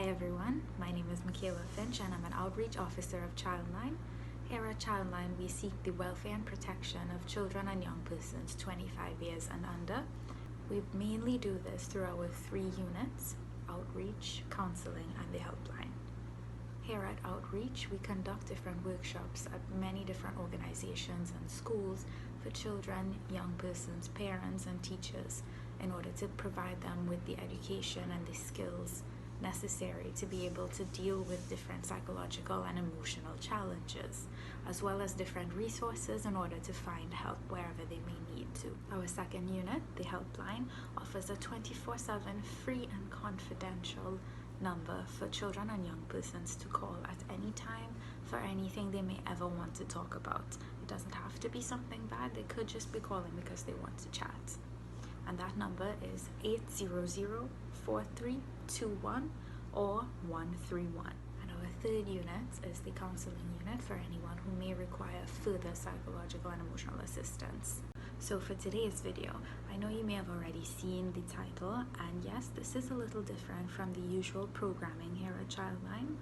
Hi everyone, my name is Michaela Finch and I'm an outreach officer of ChildLine. Here at ChildLine, we seek the welfare and protection of children and young persons 25 years and under. We mainly do this through our 3 units: outreach, counseling, and the helpline. Here at Outreach, we conduct different workshops at many different organizations and schools for children, young persons, parents, and teachers in order to provide them with the education and the skills necessary to be able to deal with different psychological and emotional challenges, as well as different resources in order to find help wherever they may need to. Our second unit, the helpline, offers a 24/7 free and confidential number for children and young persons to call at any time for anything they may ever want to talk about. It doesn't have to be something bad, they could just be calling because they want to chat. And that number is 800-4321 or 131. And our third unit is the counseling unit for anyone who may require further psychological and emotional assistance. So for today's video, I know you may have already seen the title, and yes, this is a little different from the usual programming here at ChildLine.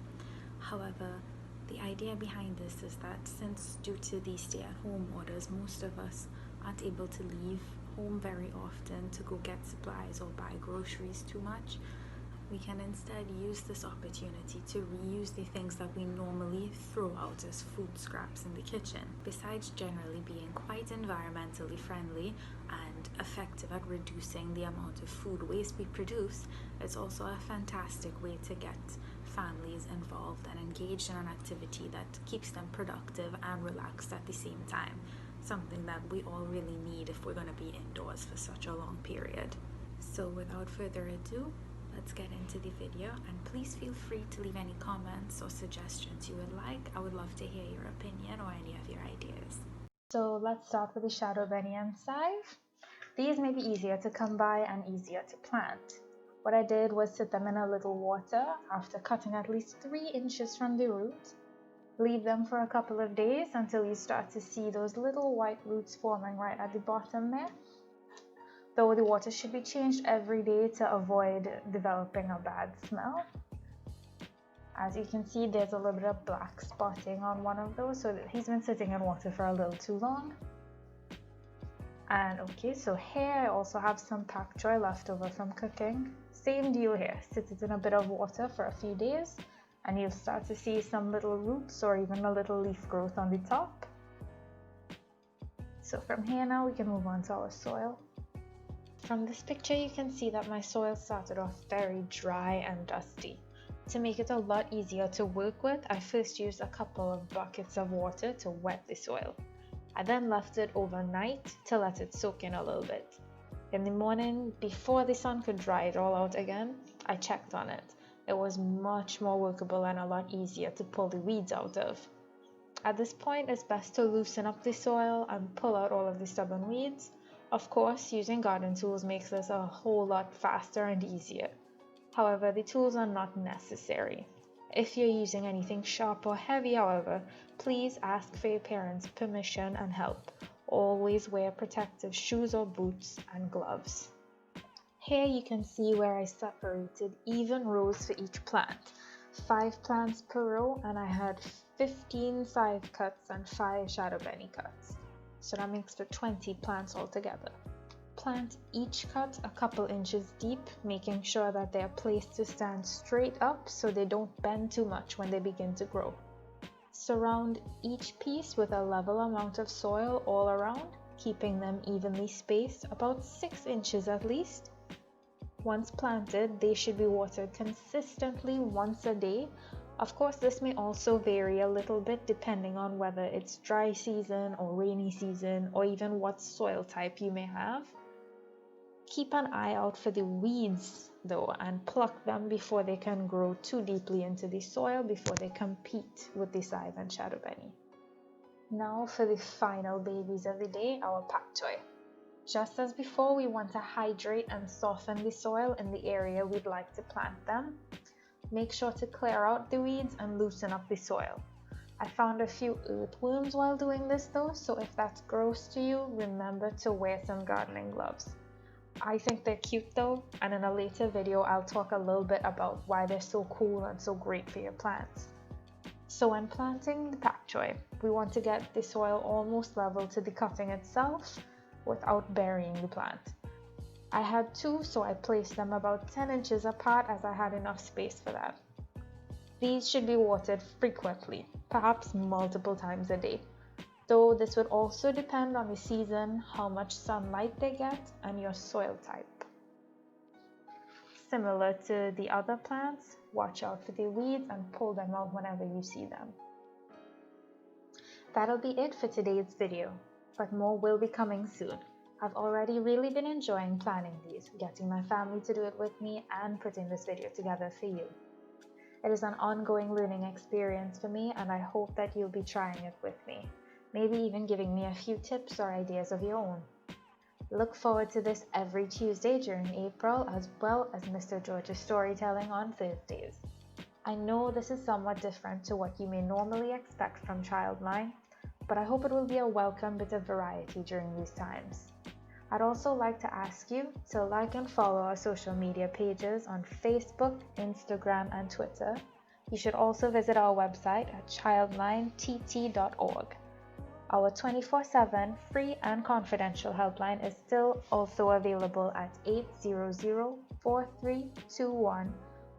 However, the idea behind this is that since due to the stay-at-home orders, most of us aren't able to leave home very often to go get supplies or buy groceries too much. We can instead use this opportunity to reuse the things that we normally throw out as food scraps in the kitchen. Besides generally being quite environmentally friendly and effective at reducing the amount of food waste we produce, it's also a fantastic way to get families involved and engaged in an activity that keeps them productive and relaxed at the same time. Something that we all really need if we're going to be indoors for such a long period. So without further ado, let's get into the video, and please feel free to leave any comments or suggestions you would like. I would love to hear your opinion or any of your ideas. So let's start with the shadow beni and chive. These may be easier to come by and easier to plant. What I did was sit them in a little water after cutting at least 3 inches from the root. Leave them for a couple of days until you start to see those little white roots forming right at the bottom there. Though the water should be changed every day to avoid developing a bad smell. As you can see, there's a little bit of black spotting on one of those, so he's been sitting in water for a little too long. And okay, so here I also have some pak choi left over from cooking. Same deal here, sit it in a bit of water for a few days, and you'll start to see some little roots or even a little leaf growth on the top. So from here now we can move on to our soil. From this picture you can see that my soil started off very dry and dusty. To make it a lot easier to work with, I first used a couple of buckets of water to wet the soil. I then left it overnight to let it soak in a little bit. In the morning, before the sun could dry it all out again, I checked on it. It was much more workable and a lot easier to pull the weeds out of. At this point, it's best to loosen up the soil and pull out all of the stubborn weeds. Of course, using garden tools makes this a whole lot faster and easier. However, the tools are not necessary. If you're using anything sharp or heavy, however, please ask for your parents' permission and help. Always wear protective shoes or boots and gloves. Here you can see where I separated even rows for each plant. 5 plants per row, and I had 15 chive cuts and 5 shadow beni cuts. So that makes for 20 plants altogether. Plant each cut a couple inches deep, making sure that they are placed to stand straight up so they don't bend too much when they begin to grow. Surround each piece with a level amount of soil all around, keeping them evenly spaced, about 6 inches at least. Once planted, they should be watered consistently once a day. Of course, this may also vary a little bit depending on whether it's dry season or rainy season, or even what soil type you may have. Keep an eye out for the weeds though, and pluck them before they can grow too deeply into the soil before they compete with the chive and shadow beni. Now for the final babies of the day, our pak choi. Just as before, we want to hydrate and soften the soil in the area we'd like to plant them. Make sure to clear out the weeds and loosen up the soil. I found a few earthworms while doing this though, so if that's gross to you, remember to wear some gardening gloves. I think they're cute though, and in a later video I'll talk a little bit about why they're so cool and so great for your plants. So when planting the pak choi, we want to get the soil almost level to the cutting itself without burying the plant. I had two, so I placed them about 10 inches apart as I had enough space for that. These should be watered frequently, perhaps multiple times a day, though this would also depend on the season, how much sunlight they get, and your soil type. Similar to the other plants, watch out for the weeds and pull them out whenever you see them. That'll be it for today's video, but more will be coming soon. I've already really been enjoying planning these, getting my family to do it with me, and putting this video together for you. It is an ongoing learning experience for me, and I hope that you'll be trying it with me, maybe even giving me a few tips or ideas of your own. Look forward to this every Tuesday during April, as well as Mr. George's storytelling on Thursdays. I know this is somewhat different to what you may normally expect from ChildLine, but I hope it will be a welcome bit of variety during these times. I'd also like to ask you to like and follow our social media pages on Facebook, Instagram, and Twitter. You should also visit our website at childlinett.org. Our 24/7 free and confidential helpline is still also available at 800-4321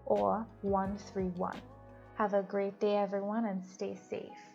or 131. Have a great day everyone and stay safe.